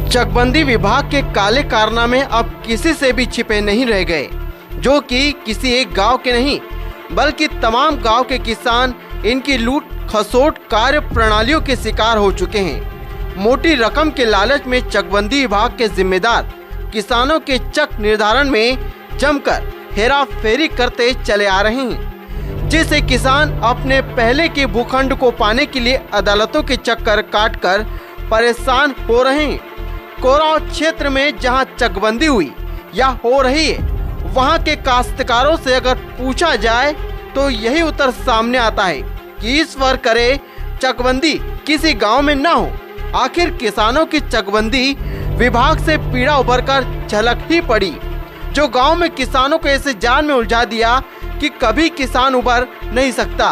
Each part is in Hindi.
चकबंदी विभाग के काले कारनामे अब किसी से भी छिपे नहीं रह गए, जो कि किसी एक गांव के नहीं बल्कि तमाम गांव के किसान इनकी लूट खसोट कार्य प्रणालियों के शिकार हो चुके हैं। मोटी रकम के लालच में चकबंदी विभाग के जिम्मेदार किसानों के चक निर्धारण में जमकर हेरा फेरी करते चले आ रहे हैं, जिससे किसान अपने पहले के भूखंड को पाने के लिए अदालतों के चक्कर काटकर परेशान हो रहे हैं। कोरांव क्षेत्र में जहां चकबंदी हुई या हो रही है, वहां के काश्तकारों से अगर पूछा जाए तो यही उत्तर सामने आता है कि ईश्वर करे चकबंदी किसी गांव में न हो। आखिर किसानों की चकबंदी विभाग से पीड़ा उभरकर झलक ही पड़ी, जो गांव में किसानों को ऐसे जाल में उलझा दिया कि कभी किसान उबर नहीं सकता।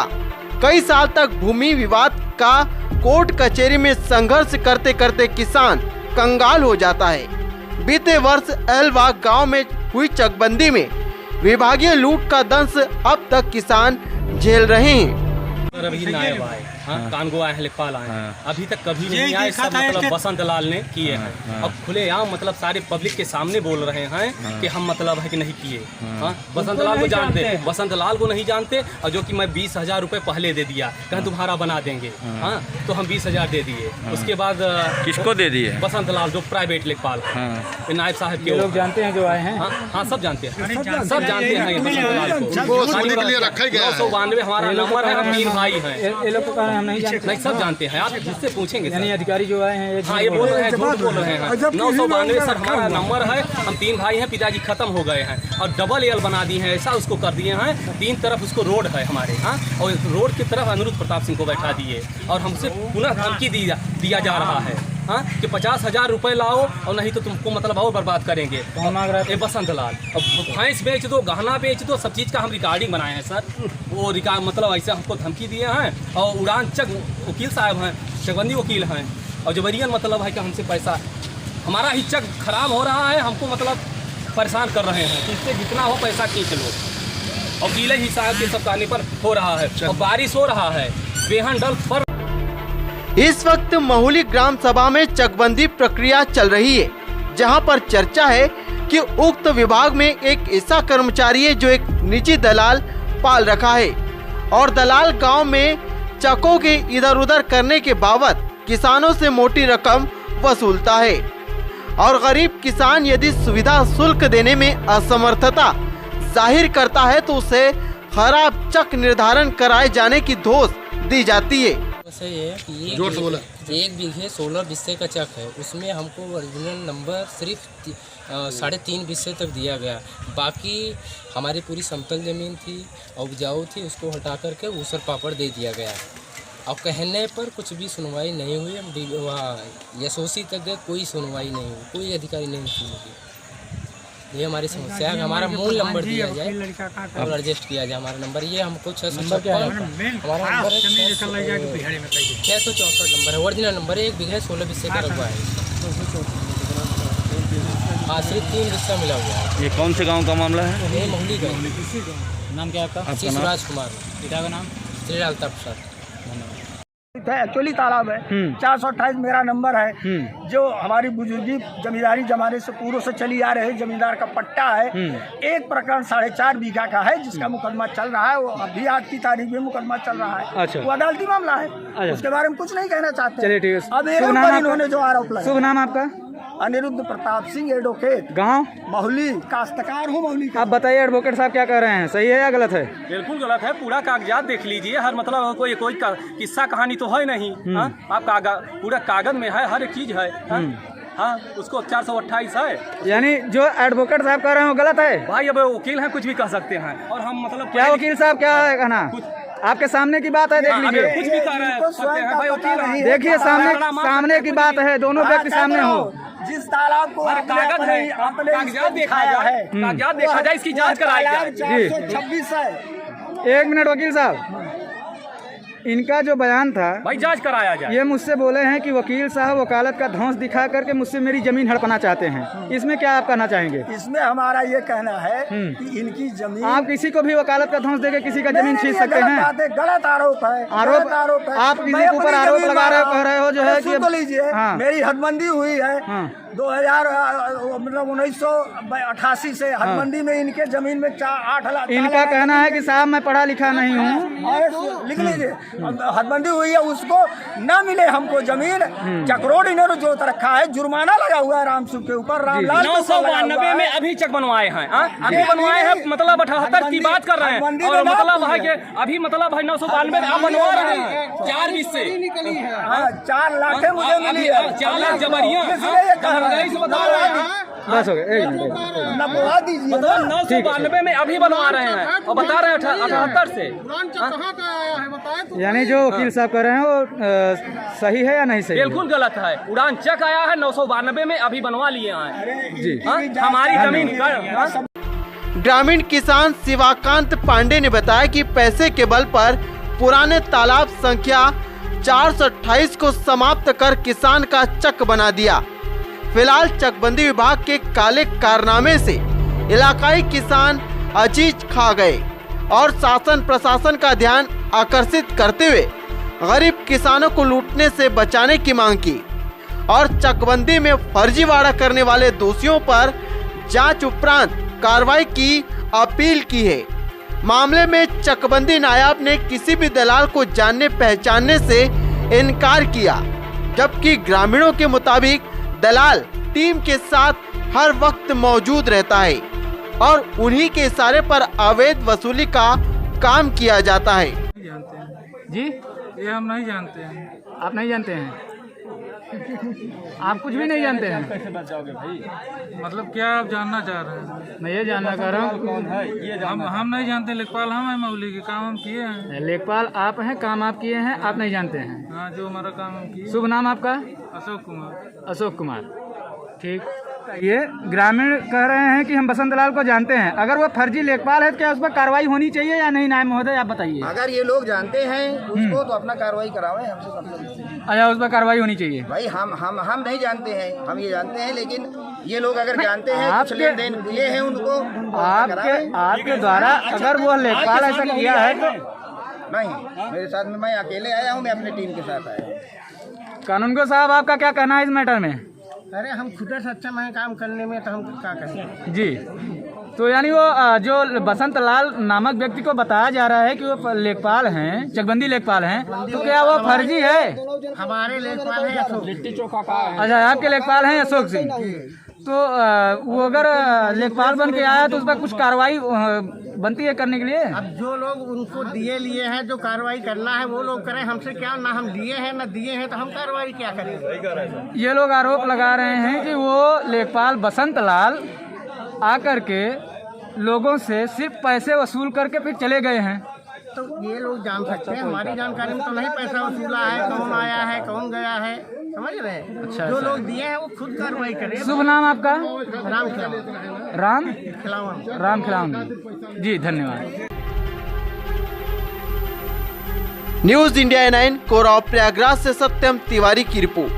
कई साल तक भूमि विवाद का कोर्ट कचहरी में संघर्ष करते करते किसान कंगाल हो जाता है। बीते वर्ष एलवाग गांव में हुई चकबंदी में विभागीय लूट का दंश अब तक किसान झेल रहे हैं। अभी नायब आए, कानगो आए हैं, लेखपाल आए हैं, अभी तक कभी नहीं आए। सब मतलब बसंत लाल ने किए हैं। अब खुलेआम मतलब सारे पब्लिक के सामने बोल रहे हैं कि हम मतलब है कि नहीं किए। बसंत लाल को जानते, बसंत लाल को नहीं जानते, और जो कि मैं 20,000 रुपए पहले दे दिया, कहें तुम्हारा बना देंगे। तो हम 20,000 दे दिए। उसके बाद किसको दे दिए? बसंत लाल जो प्राइवेट लेखपाल नायब साहब के लोग जानते हैं जो आए हैं। हाँ सब जानते हैं, सब जानते हैं बसंत लाल को। 992 हमारा नंबर है, हम 3 भाई हैं। ये लोग को हम नहीं जानते, नहीं सब जानते हैं, आप जिससे पूछेंगे। यानी अधिकारी जो आए हैं हाँ ये बोल रहे हैं, झूठ बोल रहे हैं। 992 सर हमारा नंबर है, हम 3 भाई हैं, पिताजी खत्म हो गए हैं और डबल एल बना दिए हैं, ऐसा उसको कर दिए हैं। 3 तरफ उसको रोड है हमारे, और रोड की तरफ अनिरुद्ध प्रताप सिंह को बैठा दिए और हमसे पुनः धमकी दिया जा रहा है कि 50,000 रुपए लाओ और नहीं तो तुमको मतलब और बर्बाद करेंगे। ये बसंत लाल, अब भैंस बेच दो, गहना बेच दो, सब चीज़ का हम रिकॉर्डिंग बनाए हैं सर। वो मतलब ऐसे हमको धमकी दिए हैं। और उड़ान चक वकील साहब हैं, चकबंदी वकील हैं, और जबरियन मतलब है कि हमसे पैसा, हमारा ही चक खराब हो रहा है, हमको मतलब परेशान कर रहे हैं, इससे जितना हो पैसा खींच लो। और गीले ही साहब के सब कहने पर हो रहा है, और बारिश हो रहा है, बेहन डल पर। इस वक्त महुली ग्राम सभा में चकबंदी प्रक्रिया चल रही है, जहां पर चर्चा है कि उक्त विभाग में एक ऐसा कर्मचारी है जो एक निजी दलाल पाल रखा है और दलाल गांव में चकों के इधर उधर करने के बावत किसानों से मोटी रकम वसूलता है। और गरीब किसान यदि सुविधा शुल्क देने में असमर्थता जाहिर करता है तो उसे खराब चक निर्धारण कराए जाने की धोस दी जाती है। सही है कि एक बीघे 16 बिस्से का चक है, उसमें हमको ओरिजिनल नंबर सिर्फ 3.5 बिस्से तक दिया गया। बाकी हमारी पूरी समतल ज़मीन थी, उपजाऊ थी, उसको हटा करके ऊसर पापड़ दे दिया गया। अब कहने पर कुछ भी सुनवाई नहीं हुई। हम वहाँ यशोसी तक गए, कोई सुनवाई नहीं हुई, कोई अधिकारी नहीं सुनी। ये हमारी समस्या है, हमारा मूल नंबर दिया जाए और एडजस्ट किया जाए हमारा नंबर। ये हमको 664 हमारा नंबर है, 664 नंबर है, ओरिजिनल नंबर है। 1 बीघे 16 बिस्से का रकबा है। हाँ सिर्फ 3 बिस्सा मिला हुआ है। ये कौन से गांव का मामला है? ये महुली का। नाम क्या आपका? शिवराज कुमार। पिता का नाम? श्रीलाल तपसर। एक्चुअली तालाब है। 428 मेरा नंबर है। जो हमारी बुजुर्गी जमींदारी जमाने से पूर्व से चली आ रही जमींदार का पट्टा है। एक प्रकरण 4.5 बीघा का है, जिसका मुकदमा चल रहा है। वो अभी आज की तारीख में मुकदमा चल रहा है। अच्छा। वो अदालती मामला है। अच्छा। उसके बारे में कुछ नहीं कहना चाहते। चलिए ठीक है। अब इन्होंने जो आरोप लगाया। शुभ नाम आपका? अनिरुद्ध प्रताप सिंह, एडवोकेट, गाँव महुली, काश्तकार हूँ महुली का। आप बताइए एडवोकेट साहब क्या कह रहे हैं, सही है या गलत है? बिल्कुल गलत है। पूरा कागजात देख लीजिए, हर मतलब कोई किस्सा कहानी तो है नहीं। आप पूरा कागज में है, हर एक चीज है। हाँ उसको 428 है। यानी जो एडवोकेट साहब कह रहे हैं वो गलत है? भाई अब वकील हैं, कुछ भी कह सकते हैं। और हम मतलब क्या वकील साहब क्या है कहना? आपके सामने की बात है, देख लीजिए। कुछ भी कह रहे हैं भाई, वकील हैं। देखिए सामने की बात है, दोनों व्यक्ति सामने हो। जिस तालाब को कागज है, कागजात देखा जाए, कागजात देखा जाए, इसकी जांच कराई जाए। 426 है। 1 मिनट वकील साहब, इनका जो बयान था भाई जांच कराया जाए। ये मुझसे बोले हैं कि वकील साहब वकालत का धौंस दिखा करके मुझसे मेरी जमीन हड़पना चाहते हैं। इसमें क्या आप कहना चाहेंगे? इसमें हमारा ये कहना है कि इनकी जमीन, आप किसी को भी वकालत का धौंस देके किसी का जमीन छीन सकते हैं। गलत आरोप है, आरोप है। आप किसी के ऊपर आरोप लगा रहे हो, कह रहे हो जो है कि लीजिए, मेरी हदबंदी हुई है 1988 से हदबंदी में इनके जमीन में 8 लाख। इनका कहना है कि साहब मैं पढ़ा लिखा नहीं हूँ, लिख लीजिए, हदबंदी हुई है, उसको न मिले हमको जमीन। चक्रोड इन्होंने जोत रखा है, जुर्माना लगा हुआ है रामसुख के ऊपर। रामलाल 992 में अभी चक बनवाए हैं, अभी बनवाए हैं, मतलब 78 की बात कर रहे हैं, और मतलब है कि अभी मतलब है 992 में आप बनवा रहे हैं 4 बीस से 4 लाख मुझे मिली है, 4 लाख जबरियाँ बस हो गया। नबवा दीजिए। 992 में अभी बनवा रहे हैं और बता रहे हैं 78 से। यानी जो वकील साहब कह रहे हैं वो सही है या नहीं सही? बिल्कुल गलत है। उड़ान चक आया है 992 में, अभी बनवा लिए हैं जी। हमारी जमीन। ग्रामीण किसान शिवाकांत पांडे ने बताया कि पैसे के बल पर पुराने तालाब संख्या 428 को समाप्त कर किसान का चक बना दिया। फिलहाल चकबंदी विभाग के काले कारनामे से इलाकाई किसान अजीज खा गए और शासन प्रशासन का ध्यान आकर्षित करते हुए गरीब किसानों को लूटने से बचाने की मांग की और चकबंदी में फर्जीवाड़ा करने वाले दोषियों पर जांच उपरांत कार्रवाई की अपील की है। मामले में चकबंदी नायाब ने किसी भी दलाल को जानने पहचानने से इनकार किया, जबकि ग्रामीणों के मुताबिक दलाल टीम के साथ हर वक्त मौजूद रहता है और उन्हीं के इशारे पर अवैध वसूली का काम किया जाता है। जी, ये हम नहीं जानते हैं। आप नहीं जानते हैं? आप कुछ भी नहीं जानते हैं? कैसे बच जाओगे भाई? मतलब क्या आप जानना चाह रहे हैं? मैं ये जानना चाह रहा हूँ कौन है ये हम नहीं जानते। लेखपाल हम हैं, मौली के काम हम किए हैं। लेखपाल आप हैं, काम आप किए हैं, आप नहीं जानते हैं? हाँ, जो हमारा काम हम किए। शुभ नाम आपका? अशोक कुमार। अशोक कुमार, ठीक। ये ग्रामीण कह रहे हैं कि हम बसंत लाल को जानते हैं। अगर वो फर्जी लेखपाल है तो क्या उस पर कार्रवाई होनी चाहिए या नहीं? नायब महोदय आप बताइए। अगर ये लोग जानते हैं उसको तो अपना कार्रवाई करावे, हमसे मतलब। अच्छा, उस पर कार्रवाई होनी चाहिए। भाई हम नहीं जानते हैं, हम ये जानते हैं, लेकिन ये लोग अगर जानते हैं कुछ लेन देन किए हैं उनको आपके द्वारा अगर वो लेखपाल ऐसा किया है तो नहीं। मेरे साथ में मैं अकेले आया हूँ, मैं अपने टीम के साथ आया हूँ। कानूनगो साहब आपका क्या कहना है इस मैटर में? अरे हम खुद से अच्छा मैं काम करने में, तो हम क्या करें जी। तो यानी वो जो बसंत लाल नामक व्यक्ति को बताया जा रहा है कि वो लेखपाल हैं, चकबंदी लेखपाल हैं, तो क्या वो फर्जी है? हमारे लेखपाल है अशोक। लिट्टी चोखा का है। अच्छा, आपके लेखपाल हैं अशोक सिंह। तो वो अगर लेखपाल बन के आया तो उस पर कुछ कार्रवाई बनती है करने के लिए? अब जो लोग उनको दिए लिए हैं, जो कार्रवाई करना है वो लोग करें, हमसे क्या। ना हम दिए हैं ना दिए हैं, तो हम कार्रवाई क्या करें? ये लोग आरोप लगा रहे हैं कि वो लेखपाल बसंत लाल आकर के लोगों से सिर्फ पैसे वसूल करके फिर चले गए हैं। तो ये लोग जान सकते हैं, हमारी जानकारी में तो नहीं पैसा वसूला है, कौन आया है कौन गया है, समझ रहे हैं। अच्छा, जो लोग दिए हैं वो खुद कार्रवाई करें। शुभ नाम आपका? राम खिलावन। राम खिलावन जी, धन्यवाद। न्यूज इंडिया 9 कोराव प्रयागराज से सत्यम तिवारी की रिपोर्ट।